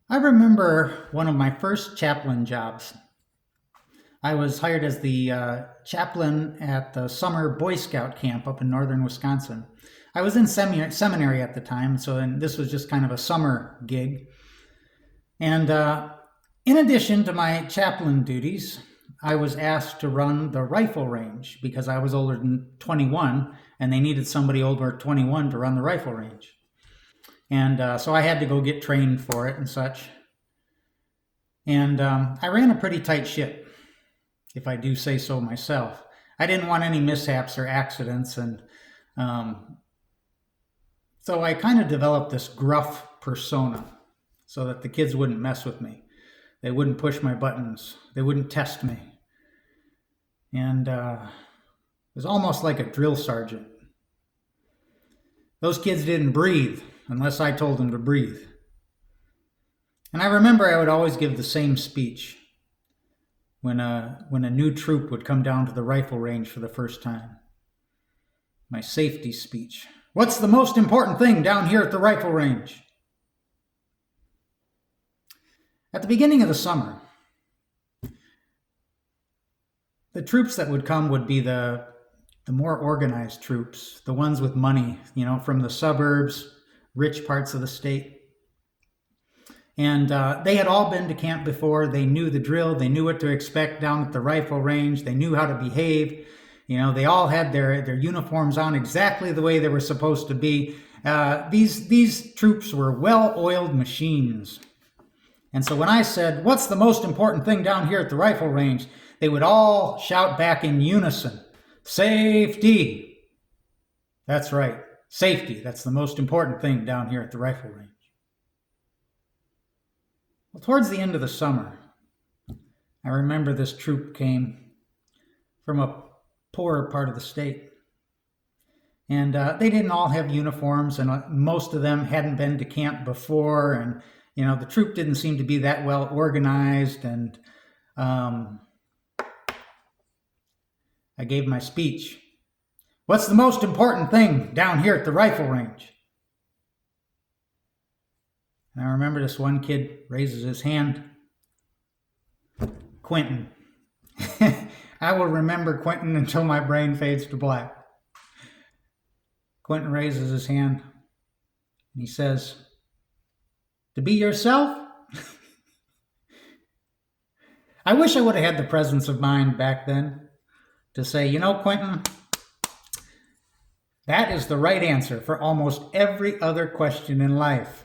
I remember one of my first chaplain jobs. I was hired as the chaplain at the summer Boy Scout camp up in northern Wisconsin. I was in seminary at the time, this was just kind of a summer gig. And in addition to my chaplain duties, I was asked to run the rifle range because I was older than 21 and they needed somebody over 21 to run the rifle range. And so I had to go get trained for it and such. And I ran a pretty tight ship, if I do say so myself. I didn't want any mishaps or accidents, and so I kind of developed this gruff persona so that the kids wouldn't mess with me. They wouldn't push my buttons. They wouldn't test me. And it was almost like a drill sergeant. Those kids didn't breathe unless I told them to breathe. And I remember I would always give the same speech when a new troop would come down to the rifle range for the first time. My safety speech. What's the most important thing down here at the rifle range? At the beginning of the summer, the troops that would come would be the more organized troops, the ones with money, from the suburbs, rich parts of the state. And they had all been to camp before. They knew the drill. They knew what to expect down at the rifle range. They knew how to behave. They all had their uniforms on exactly the way they were supposed to be. These troops were well-oiled machines. And so when I said, what's the most important thing down here at the rifle range? They would all shout back in unison, safety. That's right, safety. That's the most important thing down here at the rifle range. Well, towards the end of the summer, I remember this troop came from a poorer part of the state. And they didn't all have uniforms, and most of them hadn't been to camp before. And, the troop didn't seem to be that well organized. And I gave my speech. What's the most important thing down here at the rifle range? And I remember this one kid raises his hand. Quentin. I will remember Quentin until my brain fades to black. Quentin raises his hand and he says, to be yourself? I wish I would have had the presence of mind back then to say, Quentin, that is the right answer for almost every other question in life.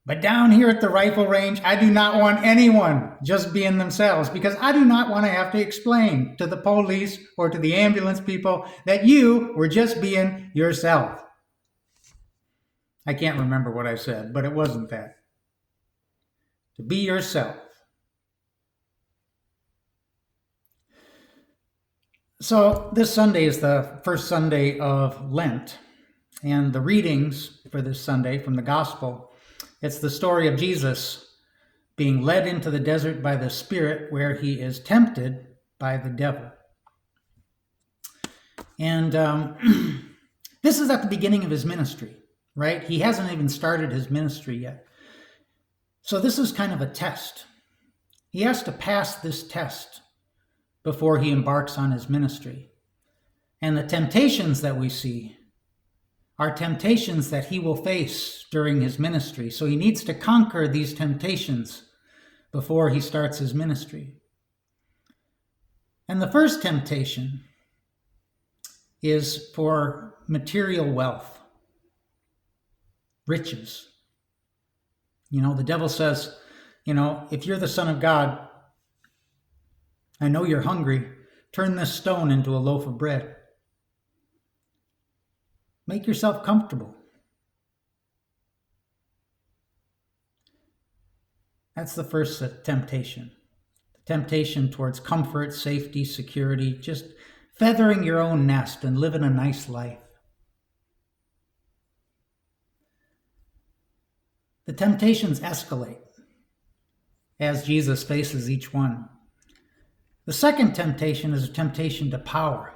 But down here at the rifle range, I do not want anyone just being themselves, because I do not want to have to explain to the police or to the ambulance people that you were just being yourself. I can't remember what I said, but it wasn't that. To be yourself. So this Sunday is the first Sunday of Lent, and the readings for this Sunday from the Gospel, it's the story of Jesus being led into the desert by the Spirit where he is tempted by the devil. And this is at the beginning of his ministry, right? He hasn't even started his ministry yet. So this is kind of a test. He has to pass this test before he embarks on his ministry. And the temptations that we see are temptations that he will face during his ministry. So he needs to conquer these temptations before he starts his ministry. And the first temptation is for material wealth, riches. The devil says, if you're the Son of God, I know you're hungry, turn this stone into a loaf of bread. Make yourself comfortable. That's the first temptation. The temptation towards comfort, safety, security, just feathering your own nest and living a nice life. The temptations escalate as Jesus faces each one. The second temptation is a temptation to power.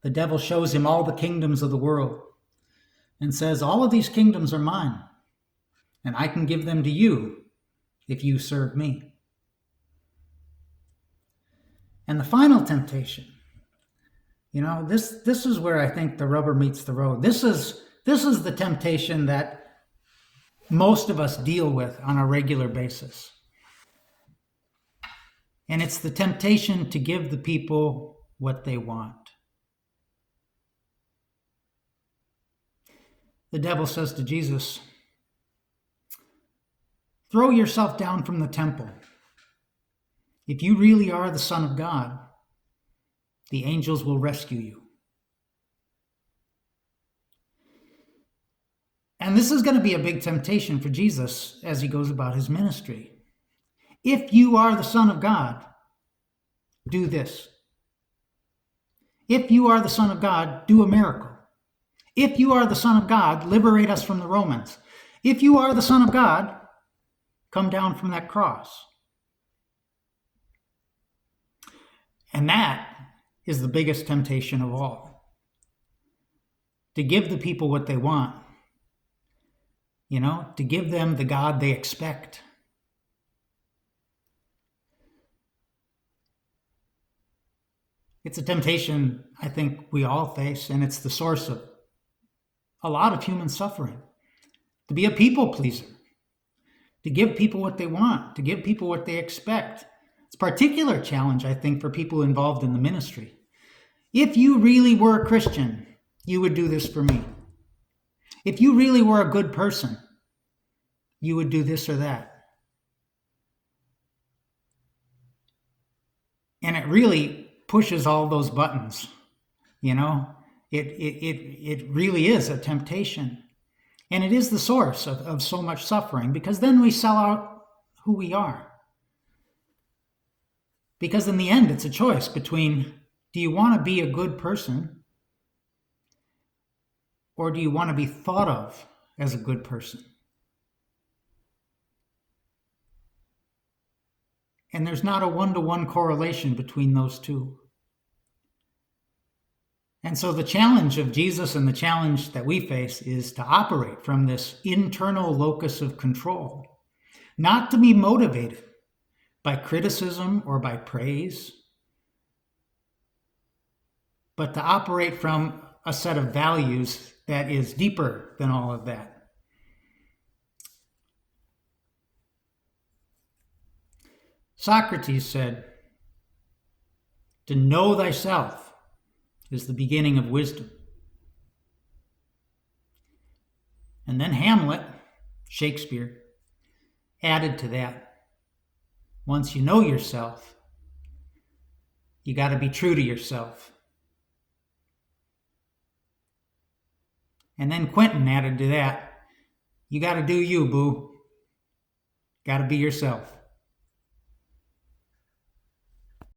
The devil shows him all the kingdoms of the world and says, all of these kingdoms are mine. and I can give them to you if you serve me. And the final temptation, this is where I think the rubber meets the road. This is the temptation that most of us deal with on a regular basis. And it's the temptation to give the people what they want. The devil says to Jesus, throw yourself down from the temple. If you really are the Son of God, the angels will rescue you. And this is going to be a big temptation for Jesus as he goes about his ministry. If you are the Son of God, do this. If you are the Son of God, do a miracle. If you are the Son of God, liberate us from the Romans. If you are the Son of God, come down from that cross. And that is the biggest temptation of all. To give the people what they want. To give them the God they expect. It's a temptation I think we all face, and it's the source of a lot of human suffering. To be a people pleaser. To give people what they want. To give people what they expect. It's a particular challenge, I think, for people involved in the ministry. If you really were a Christian, you would do this for me. If you really were a good person, you would do this or that. And it really pushes all those buttons, It really is a temptation. And it is the source of so much suffering, because then we sell out who we are. Because in the end, it's a choice between, do you want to be a good person, or do you want to be thought of as a good person? And there's not a one-to-one correlation between those two. And so the challenge of Jesus and the challenge that we face is to operate from this internal locus of control, not to be motivated by criticism or by praise, but to operate from a set of values that is deeper than all of that. Socrates said, to know thyself is the beginning of wisdom. And then Hamlet, Shakespeare, added to that, once you know yourself, you got to be true to yourself. And then Quentin added to that, you got to do you, boo. Got to be yourself.